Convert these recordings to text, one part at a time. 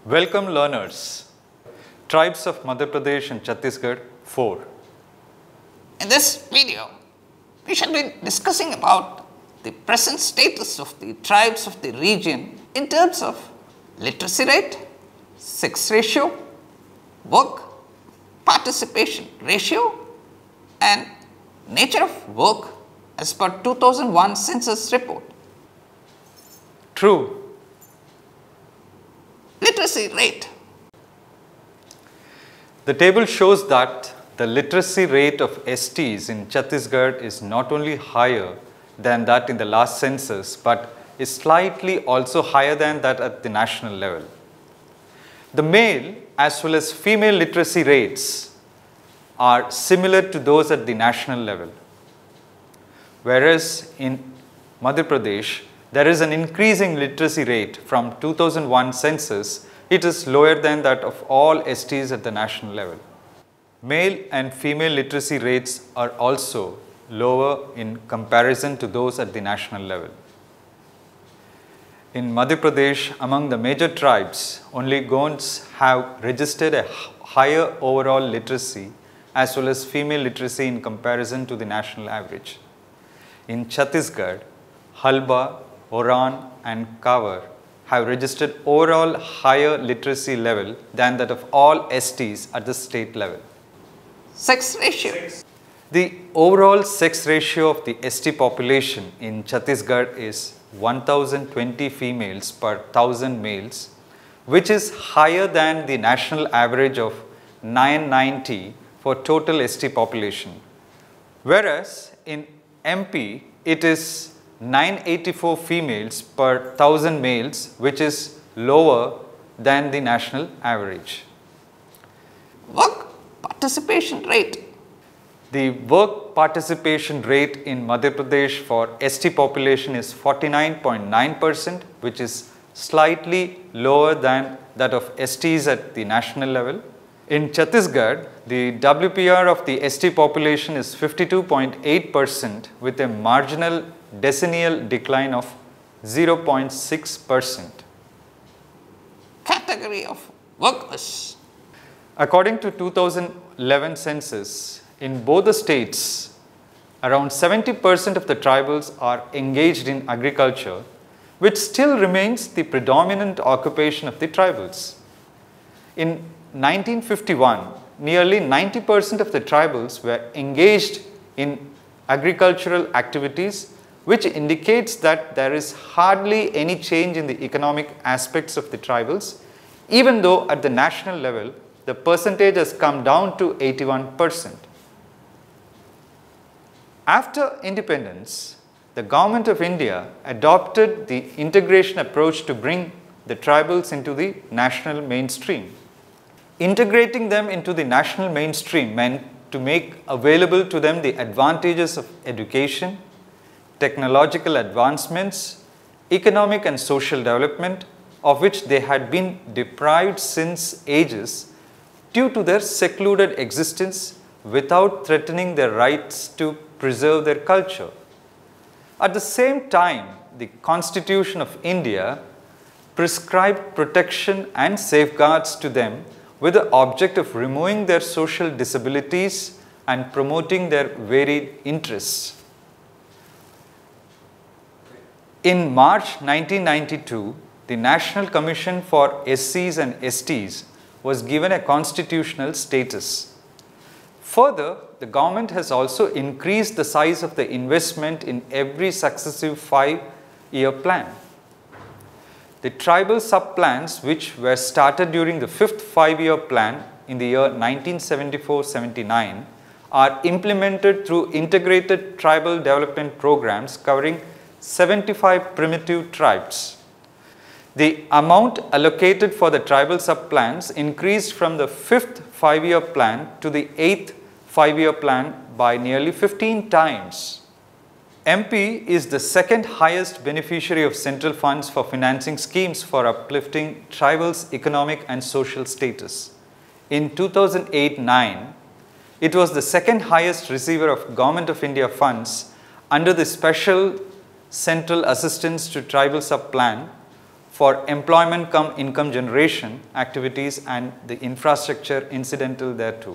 Welcome learners. Tribes of Madhya Pradesh and Chhattisgarh 4. In this video, we shall be discussing about the present status of the tribes of the region in terms of literacy rate, sex ratio, work participation ratio and nature of work as per 2001 census report. True. Literacy rate. The table shows that the literacy rate of STs in Chhattisgarh is not only higher than that in the last census, but is slightly also higher than that at the national level. The male as well as female literacy rates are similar to those at the national level. Whereas in Madhya Pradesh, there is an increasing literacy rate from 2001 census, it is lower than that of all STs at the national level. Male and female literacy rates are also lower in comparison to those at the national level. In Madhya Pradesh, among the major tribes, only Gonds have registered a higher overall literacy as well as female literacy in comparison to the national average. In Chhattisgarh, Halba, Oran and Kavar have registered overall higher literacy level than that of all STs at the state level. Sex ratio. The overall sex ratio of the ST population in Chhattisgarh is 1020 females per 1000 males, which is higher than the national average of 990 for total ST population. Whereas in MP, it is 984 females per 1000 males, which is lower than the national average. Work participation rate. The work participation rate in Madhya Pradesh for ST population is 49.9%, which is slightly lower than that of STs at the national level. In Chhattisgarh, the WPR of the ST population is 52.8% with a marginal decennial decline of 0.6%. Category of workers. According to 2011 census, in both the states, around 70% of the tribals are engaged in agriculture, which still remains the predominant occupation of the tribals. In 1951, nearly 90% of the tribals were engaged in agricultural activities, which indicates that there is hardly any change in the economic aspects of the tribals, even though at the national level, the percentage has come down to 81%. After independence, the Government of India adopted the integration approach to bring the tribals into the national mainstream. Integrating them into the national mainstream meant to make available to them the advantages of education, technological advancements, economic and social development, of which they had been deprived since ages due to their secluded existence without threatening their rights to preserve their culture. At the same time, the Constitution of India prescribed protection and safeguards to them with the object of removing their social disabilities and promoting their varied interests. In March 1992, the National Commission for SCs and STs was given a constitutional status. Further, the government has also increased the size of the investment in every successive 5-year plan. The tribal sub-plans, which were started during the 5th 5-year plan in the year 1974-79, are implemented through integrated tribal development programs covering 75 primitive tribes. The amount allocated for the tribal sub-plans increased from the 5th 5-year plan to the 8th 5-year plan by nearly 15 times. MP is the second highest beneficiary of central funds for financing schemes for uplifting tribals' economic and social status. In 2008-09, it was the second highest receiver of Government of India funds under the Special Central Assistance to Tribal Sub-Plan for employment cum income generation activities and the infrastructure incidental thereto.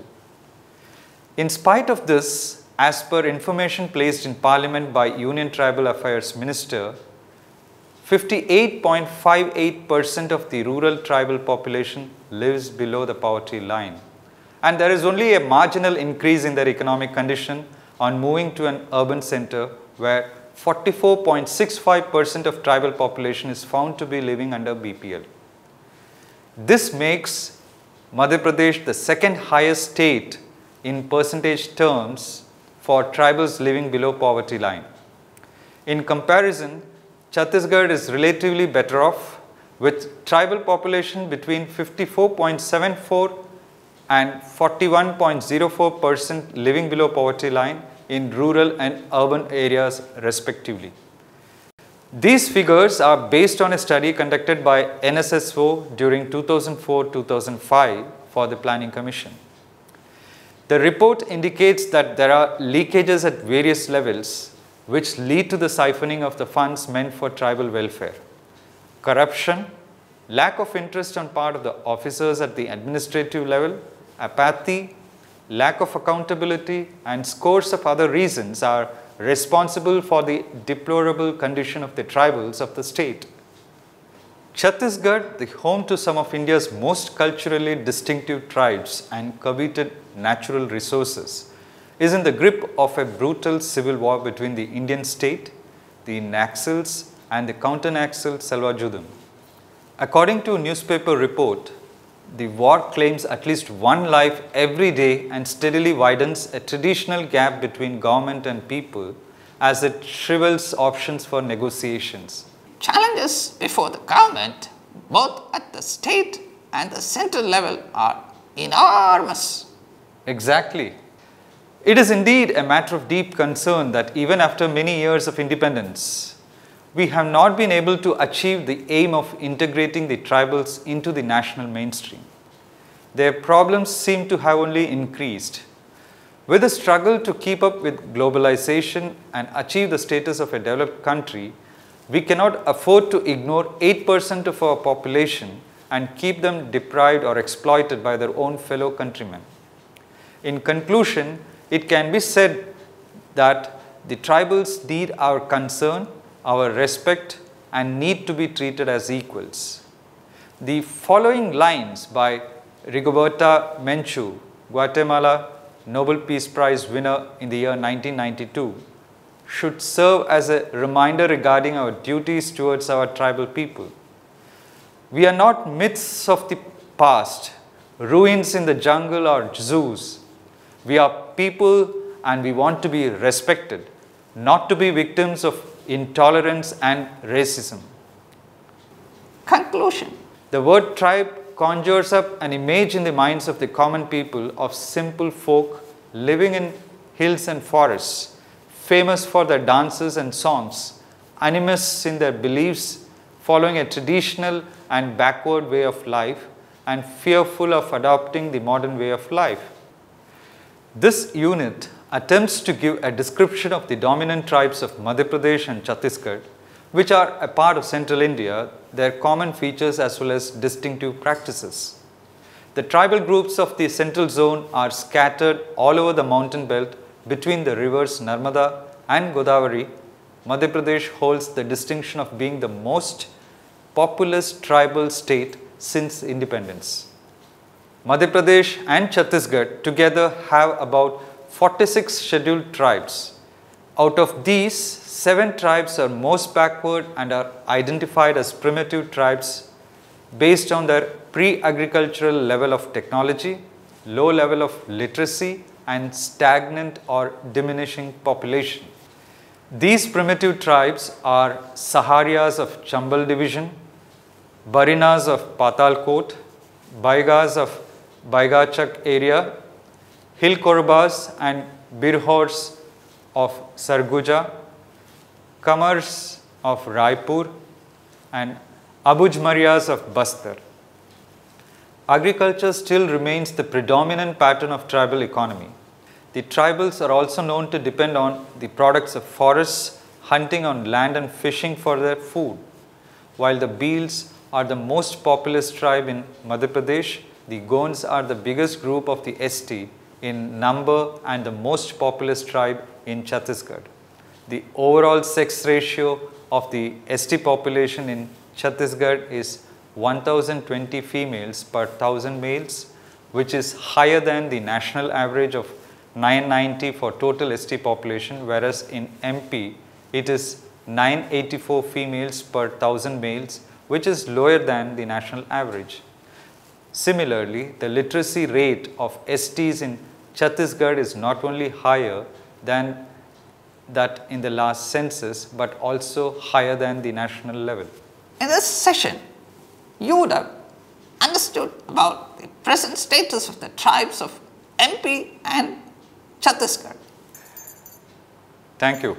In spite of this, as per information placed in Parliament by Union Tribal Affairs Minister, 58.58% of the rural tribal population lives below the poverty line, and there is only a marginal increase in their economic condition on moving to an urban center where 44.65% of tribal population is found to be living under BPL. This makes Madhya Pradesh the second highest state in percentage terms for tribals living below poverty line. In comparison, Chhattisgarh is relatively better off, with tribal population between 54.74 and 41.04% living below poverty line in rural and urban areas respectively. These figures are based on a study conducted by NSSO during 2004-2005 for the Planning Commission. The report indicates that there are leakages at various levels which lead to the siphoning of the funds meant for tribal welfare. Corruption, lack of interest on part of the officers at the administrative level, apathy, lack of accountability, and scores of other reasons are responsible for the deplorable condition of the tribals of the state. Chhattisgarh, the home to some of India's most culturally distinctive tribes and coveted natural resources, is in the grip of a brutal civil war between the Indian state, the Naxals, and the counter-Naxal Salwajudum. According to a newspaper report, the war claims at least one life every day and steadily widens a traditional gap between government and people as it shrivels options for negotiations. Challenges before the government, both at the state and the central level, are enormous. Exactly. It is indeed a matter of deep concern that even after many years of independence, we have not been able to achieve the aim of integrating the tribals into the national mainstream. Their problems seem to have only increased. With the struggle to keep up with globalization and achieve the status of a developed country, we cannot afford to ignore 8% of our population and keep them deprived or exploited by their own fellow countrymen. In conclusion, it can be said that the tribals need our concern, our respect, and need to be treated as equals. The following lines by Rigoberta Menchú, Guatemala Nobel Peace Prize winner in the year 1992, should serve as a reminder regarding our duties towards our tribal people. We are not myths of the past, ruins in the jungle or zoos. We are people and we want to be respected, not to be victims of intolerance and racism. Conclusion. The word tribe conjures up an image in the minds of the common people of simple folk living in hills and forests, famous for their dances and songs, animists in their beliefs, following a traditional and backward way of life, and fearful of adopting the modern way of life. This unit attempts to give a description of the dominant tribes of Madhya Pradesh and Chhattisgarh, which are a part of central India, their common features as well as distinctive practices. The tribal groups of the central zone are scattered all over the mountain belt between the rivers Narmada and Godavari. Madhya Pradesh holds the distinction of being the most populous tribal state since independence. Madhya Pradesh and Chhattisgarh together have about 46 scheduled tribes. Out of these, 7 tribes are most backward and are identified as primitive tribes based on their pre-agricultural level of technology, low level of literacy, and stagnant or diminishing population. These primitive tribes are Saharias of Chambal division, Barinas of Patalkot, Baigas of Baigachak area, Hill Korbas and Birhors of Sarguja, Kamars of Raipur, and Abujmarias of Bastar. Agriculture still remains the predominant pattern of tribal economy. The tribals are also known to depend on the products of forests, hunting on land and fishing for their food. while the Bhils are the most populous tribe in Madhya Pradesh, the Gonds are the biggest group of the ST in number and the most populous tribe in Chhattisgarh. The overall sex ratio of the ST population in Chhattisgarh is 1020 females per 1000 males, which is higher than the national average of 990 for total ST population, whereas in MP it is 984 females per 1000 males, which is lower than the national average. Similarly, the literacy rate of STs in Chhattisgarh is not only higher than that in the last census, but also higher than the national level. In this session, you would have understood about the present status of the tribes of MP and Chhattisgarh. Thank you.